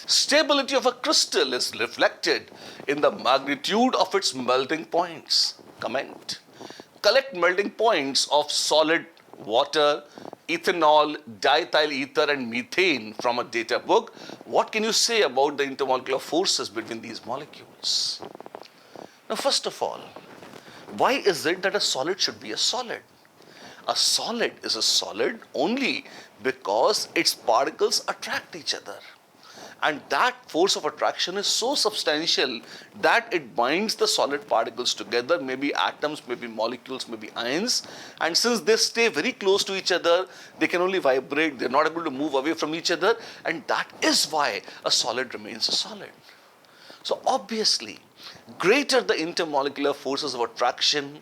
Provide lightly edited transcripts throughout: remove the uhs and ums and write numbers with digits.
Stability of a crystal is reflected in the magnitude of its melting points. Comment. Collect melting points of solid water, ethanol, diethyl ether and methane from a data book. What can you say about the intermolecular forces between these molecules? Now, first of all, why is it that a solid should be a solid? A solid is a solid only because its particles attract each other. And that force of attraction is so substantial that it binds the solid particles together, maybe atoms, maybe molecules, maybe ions. And since they stay very close to each other, they can only vibrate, they're not able to move away from each other. And that is why a solid remains a solid. So obviously, greater the intermolecular forces of attraction,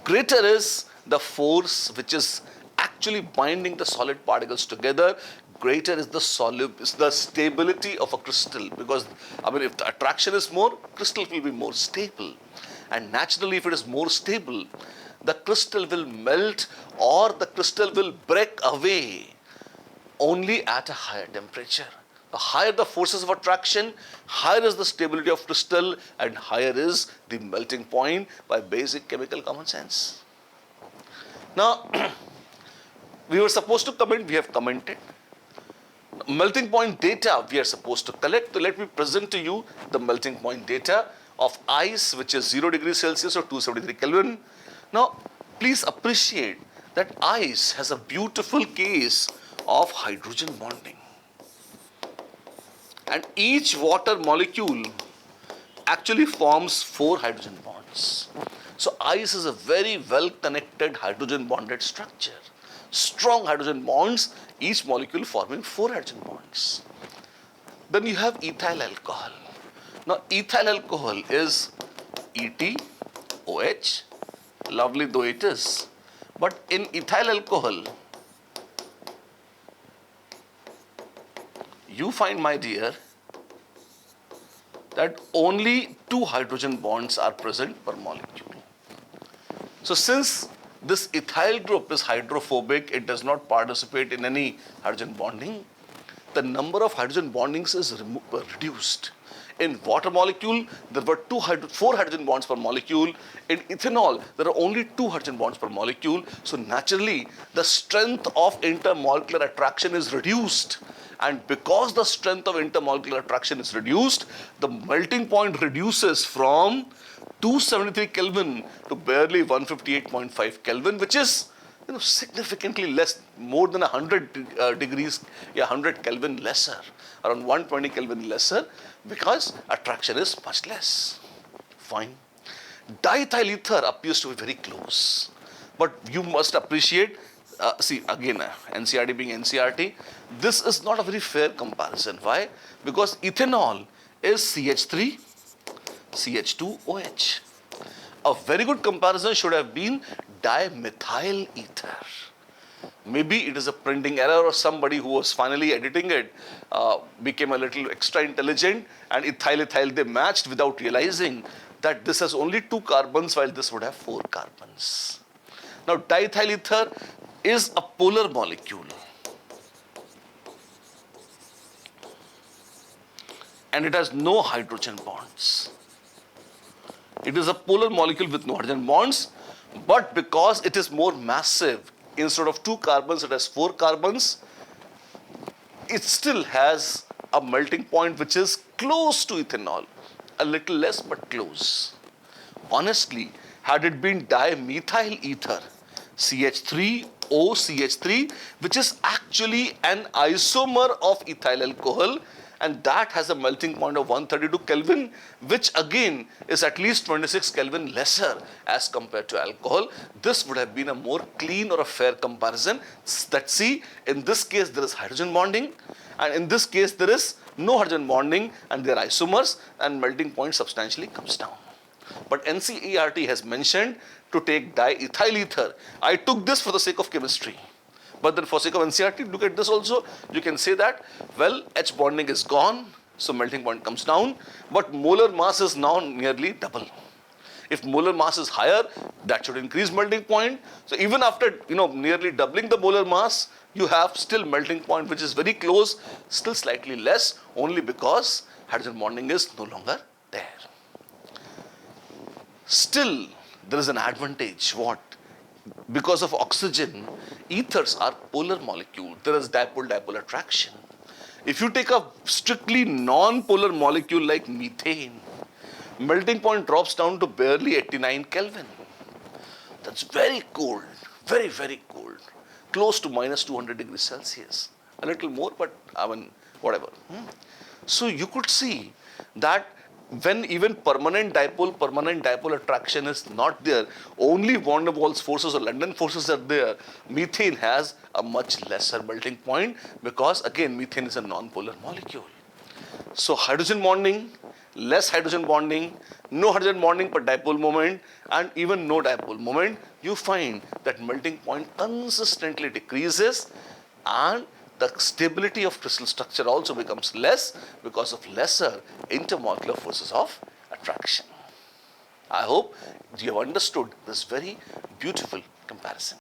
greater is the force which is actually binding the solid particles together, greater is the stability of a crystal, because if the attraction is more, crystal will be more stable. And naturally, if it is more stable, the crystal will melt or the crystal will break away only at a higher temperature. The higher the forces of attraction, higher is the stability of crystal and higher is the melting point by basic chemical common sense. Now, we were supposed to comment, we have commented. Melting point data we are supposed to collect. So let me present to you the melting point data of ice, which is 0 degrees Celsius or 273 Kelvin. Now, please appreciate that ice has a beautiful case of hydrogen bonding. And each water molecule actually forms 4 hydrogen bonds. So ice is a very well connected hydrogen bonded structure. Strong hydrogen bonds, each molecule forming 4 hydrogen bonds. Then you have ethyl alcohol. Now ethyl alcohol is EtOH, lovely though it is. But in ethyl alcohol, you find, my dear, that only 2 hydrogen bonds are present per molecule. So since this ethyl group is hydrophobic, it does not participate in any hydrogen bonding, the number of hydrogen bondings is reduced. In water molecule, there were 4 hydrogen bonds per molecule. In ethanol, there are only 2 hydrogen bonds per molecule. So naturally, the strength of intermolecular attraction is reduced. And because the strength of intermolecular attraction is reduced, the melting point reduces from 273 Kelvin to barely 158.5 Kelvin, which is significantly less, more than 100 degrees, 100 Kelvin lesser, around 120 Kelvin lesser, because attraction is much less. Fine. Diethyl ether appears to be very close, but you must appreciate, see again, NCERT being NCERT, this is not a very fair comparison. Why? Because ethanol is CH3, CH2OH. A very good comparison should have been dimethyl ether. Maybe it is a printing error or somebody who was finally editing it became a little extra intelligent, and ethyl they matched without realizing that this has only 2 carbons while this would have 4 carbons. Now diethyl ether is a polar molecule. And it has no hydrogen bonds. It is a polar molecule with no hydrogen bonds, but because it is more massive, instead of 2 carbons, it has 4 carbons, it still has a melting point which is close to ethanol. A little less, but close. Honestly, had it been dimethyl ether, CH3OCH3, which is actually an isomer of ethyl alcohol, and that has a melting point of 132 Kelvin, which again is at least 26 Kelvin lesser as compared to alcohol. This would have been a more clean or a fair comparison. That see, in this case there is hydrogen bonding, and in this case there is no hydrogen bonding, and they are isomers, and melting point substantially comes down. But NCERT has mentioned to take diethyl ether. I took this for the sake of chemistry. But then for sake of NCERT, look at this also. You can say that, well, H bonding is gone, so melting point comes down, but molar mass is now nearly double. If molar mass is higher, that should increase melting point. So even after nearly doubling the molar mass, you have still melting point which is very close, still slightly less, only because hydrogen bonding is no longer there. Still, there is an advantage. What? Because of oxygen, ethers are polar molecule. There is dipole-dipole attraction. If you take a strictly non-polar molecule like methane, melting point drops down to barely 89 Kelvin. That's very cold, very, very cold, close to minus 200 degrees Celsius. A little more, but I mean, whatever. So you could see that when even permanent dipole attraction is not there, only van der Waals forces or London forces are there, methane has a much lesser melting point because again methane is a non-polar molecule. So hydrogen bonding, less hydrogen bonding, no hydrogen bonding but dipole moment, and even no dipole moment, you find that melting point consistently decreases and the stability of crystal structure also becomes less because of lesser intermolecular forces of attraction. I hope you have understood this very beautiful comparison.